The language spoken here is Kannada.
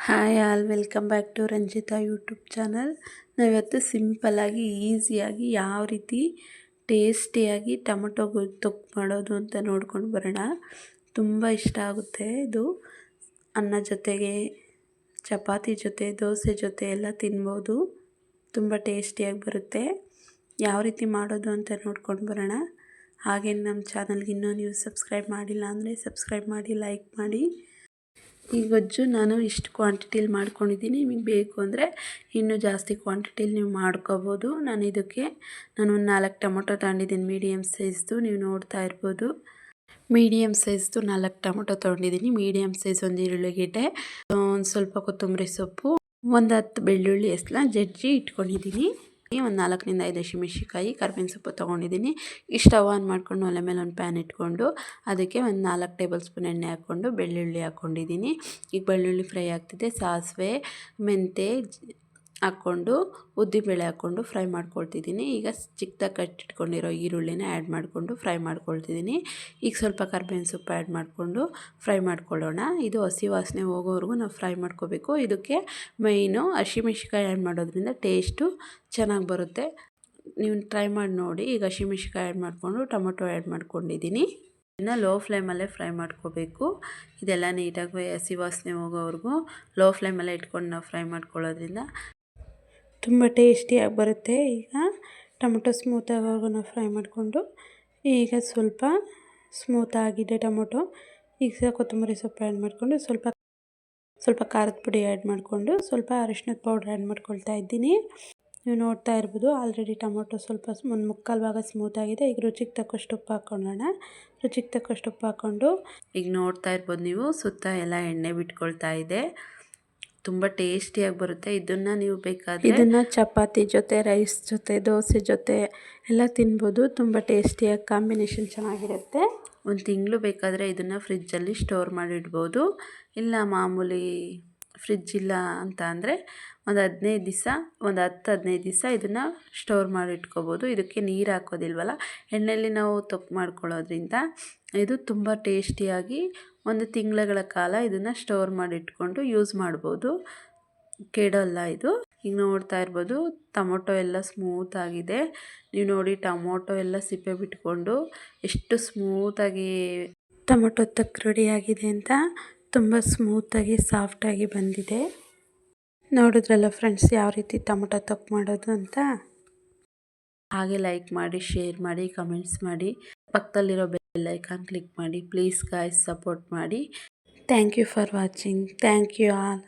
Hi all, welcome back to Ranjita YouTube channel. ನಾವಿವತ್ತು ಸಿಂಪಲ್ಲಾಗಿ ಈಸಿಯಾಗಿ ಯಾವ ರೀತಿ ಟೇಸ್ಟಿಯಾಗಿ ಟೊಮೊಟೊ ತೊಕ್ಕು ಮಾಡೋದು ಅಂತ ನೋಡ್ಕೊಂಡು ಬರೋಣ. ತುಂಬ ಇಷ್ಟ ಆಗುತ್ತೆ ಇದು. ಅನ್ನ ಜೊತೆಗೆ, ಚಪಾತಿ ಜೊತೆ, ದೋಸೆ ಜೊತೆ ಎಲ್ಲ ತಿನ್ಬೋದು. ತುಂಬ ಟೇಸ್ಟಿಯಾಗಿ ಬರುತ್ತೆ. ಯಾವ ರೀತಿ ಮಾಡೋದು ಅಂತ ನೋಡ್ಕೊಂಡು ಬರೋಣ. ಹಾಗೆ ನಮ್ಮ ಚಾನಲ್ಗೆ ಇನ್ನೂ ನೀವು ಸಬ್ಸ್ಕ್ರೈಬ್ ಮಾಡಿಲ್ಲ ಅಂದರೆ ಸಬ್ಸ್ಕ್ರೈಬ್ ಮಾಡಿ, ಲೈಕ್ ಮಾಡಿ. ಈ ಗೊಜ್ಜು ನಾನು ಇಷ್ಟು ಕ್ವಾಂಟಿಟಿಲಿ ಮಾಡ್ಕೊಂಡಿದ್ದೀನಿ. ನಿಮಗೆ ಬೇಕು ಅಂದರೆ ಇನ್ನೂ ಜಾಸ್ತಿ ಕ್ವಾಂಟಿಟಿಲಿ ನೀವು ಮಾಡ್ಕೋಬೋದು. ನಾನು ಒಂದು 4 ಟೊಮೊಟೊ ತಗೊಂಡಿದ್ದೀನಿ, ಮೀಡಿಯಮ್ ಸೈಜ್ದು. ನೀವು ನೋಡ್ತಾ ಇರ್ಬೋದು, ಮೀಡಿಯಮ್ ಸೈಜ್ದು 4 ಟೊಮೊಟೊ ತೊಗೊಂಡಿದ್ದೀನಿ. ಮೀಡಿಯಮ್ ಸೈಜ್ ಒಂದು ಈರುಳ್ಳಿಗೆಡ್ಡೆ, ಒಂದು ಸ್ವಲ್ಪ ಕೊತ್ತಂಬರಿ ಸೊಪ್ಪು, ಒಂದು 10 ಬೆಳ್ಳುಳ್ಳಿ ಎಸ್ಲ ಜಜ್ಜಿ ಇಟ್ಕೊಂಡಿದ್ದೀನಿ. ಒಂದು 4ರಿಂದ 5 ಹಸಿಮೆಣಸಿನ್ಕಾಯಿ, ಕರ್ಬೇವಿನ ಸೊಪ್ಪು ತೊಗೊಂಡಿದ್ದೀನಿ. ಈಗ ಸ್ಟವ್ ಆನ್ ಮಾಡ್ಕೊಂಡು ಒಲೆ ಮೇಲೆ ಒಂದು ಪ್ಯಾನ್ ಇಟ್ಕೊಂಡು ಅದಕ್ಕೆ ಒಂದು 4 ಟೇಬಲ್ ಸ್ಪೂನ್ ಎಣ್ಣೆ ಹಾಕ್ಕೊಂಡು ಬೆಳ್ಳುಳ್ಳಿ ಹಾಕ್ಕೊಂಡಿದ್ದೀನಿ. ಈಗ ಬೆಳ್ಳುಳ್ಳಿ ಫ್ರೈ ಆಗ್ತಿದೆ. ಸಾಸಿವೆ, ಮೆಂತೆ ಹಾಕ್ಕೊಂಡು ಉದ್ದಿಬೇಳೆ ಹಾಕ್ಕೊಂಡು ಫ್ರೈ ಮಾಡ್ಕೊಳ್ತಿದ್ದೀನಿ. ಈಗ ಚಿಕ್ಕದಾಗಿ ಕಟ್ಟಿಟ್ಕೊಂಡಿರೋ ಈರುಳ್ಳಿನ ಆ್ಯಡ್ ಮಾಡಿಕೊಂಡು ಫ್ರೈ ಮಾಡ್ಕೊಳ್ತಿದ್ದೀನಿ. ಈಗ ಸ್ವಲ್ಪ ಕರ್ಬೇವಿನ ಸೊಪ್ಪು ಆ್ಯಡ್ ಮಾಡಿಕೊಂಡು ಫ್ರೈ ಮಾಡ್ಕೊಳ್ಳೋಣ. ಇದು ಹಸಿ ವಾಸನೆ ಹೋಗೋವರೆಗೂ ನಾವು ಫ್ರೈ ಮಾಡ್ಕೋಬೇಕು. ಇದಕ್ಕೆ ಮೈನು ಹಸಿಮೆಣ್ಸಿನ್ಕಾಯಿ ಆ್ಯಡ್ ಮಾಡೋದ್ರಿಂದ ಟೇಸ್ಟು ಚೆನ್ನಾಗಿ ಬರುತ್ತೆ. ನೀವು ಟ್ರೈ ಮಾಡಿ ನೋಡಿ. ಈಗ ಹಸಿಮೆಣ್ಸಿನ್ಕಾಯಿ ಆ್ಯಡ್ ಮಾಡಿಕೊಂಡು ಟೊಮೊಟೊ ಆ್ಯಡ್ ಮಾಡ್ಕೊಂಡಿದ್ದೀನಿ. ಇದನ್ನು ಲೋ ಫ್ಲೇಮಲ್ಲೇ ಫ್ರೈ ಮಾಡ್ಕೋಬೇಕು. ಇದೆಲ್ಲ ನೀಟಾಗಿ ಹಸಿ ವಾಸನೆ ಹೋಗೋವರೆಗೂ ಲೋ ಫ್ಲೇಮಲ್ಲೇ ಇಟ್ಕೊಂಡು ನಾವು ಫ್ರೈ ಮಾಡ್ಕೊಳ್ಳೋದ್ರಿಂದ ತುಂಬ ಟೇಸ್ಟಿಯಾಗಿ ಬರುತ್ತೆ. ಈಗ ಟೊಮೊಟೊ ಸ್ಮೂತ್ ಆಗೋವರೆಗೂ ನಾವು ಫ್ರೈ ಮಾಡಿಕೊಂಡು, ಈಗ ಸ್ವಲ್ಪ ಸ್ಮೂತ್ ಆಗಿದೆ ಟೊಮೊಟೊ. ಈಗ ಕೊತ್ತಂಬರಿ ಸೊಪ್ಪು ಆ್ಯಡ್ ಮಾಡಿಕೊಂಡು ಸ್ವಲ್ಪ ಖಾರದ ಪುಡಿ ಆ್ಯಡ್ ಮಾಡಿಕೊಂಡು ಸ್ವಲ್ಪ ಅರಿಶಿಣದ ಪೌಡ್ರ್ ಆ್ಯಡ್ ಮಾಡ್ಕೊಳ್ತಾ ಇದ್ದೀನಿ. ನೀವು ನೋಡ್ತಾ ಇರ್ಬೋದು, ಆಲ್ರೆಡಿ ಟೊಮೊಟೊ ಸ್ವಲ್ಪ ಒಂದು ಮುಕ್ಕಾಲು ಭಾಗ ಸ್ಮೂತ್ ಆಗಿದೆ. ಈಗ ರುಚಿಗೆ ತಕ್ಕಷ್ಟು ಉಪ್ಪು ಹಾಕ್ಕೊಳ್ಳೋಣ. ರುಚಿಗೆ ತಕ್ಕಷ್ಟು ಉಪ್ಪು ಹಾಕ್ಕೊಂಡು ಈಗ ನೋಡ್ತಾ ಇರ್ಬೋದು ನೀವು, ಸುತ್ತ ಎಲ್ಲ ಎಣ್ಣೆ ಬಿಟ್ಕೊಳ್ತಾ ಇದೆ. ತುಂಬ ಟೇಸ್ಟಿಯಾಗಿ ಬರುತ್ತೆ. ಇದನ್ನು ನೀವು ಬೇಕಾದರೆ ಚಪಾತಿ ಜೊತೆ, ರೈಸ್ ಜೊತೆ, ದೋಸೆ ಜೊತೆ ಎಲ್ಲ ತಿನ್ಬೋದು. ತುಂಬ ಟೇಸ್ಟಿಯಾಗಿ ಕಾಂಬಿನೇಷನ್ ಚೆನ್ನಾಗಿರುತ್ತೆ. ಒಂದು ತಿಂಗಳು ಬೇಕಾದರೆ ಇದನ್ನು ಫ್ರಿಜ್ಜಲ್ಲಿ ಸ್ಟೋರ್ ಮಾಡಿಡ್ಬೋದು. ಇಲ್ಲ ಮಾಮೂಲಿ ಫ್ರಿಜ್ ಇಲ್ಲ ಅಂತ ಅಂದರೆ ಒಂದು 15 ದಿವಸ, ಒಂದು 10-15 ದಿವಸ ಇದನ್ನು ಸ್ಟೋರ್ ಮಾಡಿಟ್ಕೋಬೋದು. ಇದಕ್ಕೆ ನೀರು ಹಾಕೋದಿಲ್ವಲ್ಲ, ಎಣ್ಣೆಯಲ್ಲಿ ನಾವು ತೊಕ್ಕು ಮಾಡ್ಕೊಳ್ಳೋದ್ರಿಂದ ಇದು ತುಂಬ ಟೇಸ್ಟಿಯಾಗಿ ಒಂದು ತಿಂಗಳ ಕಾಲ ಇದನ್ನು ಸ್ಟೋರ್ ಮಾಡಿಟ್ಕೊಂಡು ಯೂಸ್ ಮಾಡ್ಬೋದು. ಕೆಡೋಲ್ಲ ಇದು. ಈಗ ನೋಡ್ತಾ ಇರ್ಬೋದು, ಟೊಮೊಟೊ ಎಲ್ಲ ಸ್ಮೂತ್ ಆಗಿದೆ. ನೀವು ನೋಡಿ, ಟೊಮೊಟೊ ಎಲ್ಲ ಸಿಪ್ಪೆ ಬಿಟ್ಕೊಂಡು ಎಷ್ಟು ಸ್ಮೂತಾಗಿ ಟೊಮೊಟೊ ತೊಕ್ಕು ರೆಡಿಯಾಗಿದೆ ಅಂತ. ತುಂಬ ಸ್ಮೂತಾಗಿ ಸಾಫ್ಟಾಗಿ ಬಂದಿದೆ. ನೋಡಿದ್ರಲ್ಲ ಫ್ರೆಂಡ್ಸ್, ಯಾವ ರೀತಿ ಟೊಮೊಟೊ ತೊಕ್ಕು ಮಾಡೋದು ಅಂತ. ಹಾಗೆ ಲೈಕ್ ಮಾಡಿ, ಶೇರ್ ಮಾಡಿ, ಕಮೆಂಟ್ಸ್ ಮಾಡಿ, ಪಕ್ಕದಲ್ಲಿರೋ ಬೆಲ್ ಐಕಾನ್ ಕ್ಲಿಕ್ ಮಾಡಿ. ಪ್ಲೀಸ್ ಗಾಯ್ಸ್, ಸಪೋರ್ಟ್ ಮಾಡಿ. Thank you for watching. Thank you all.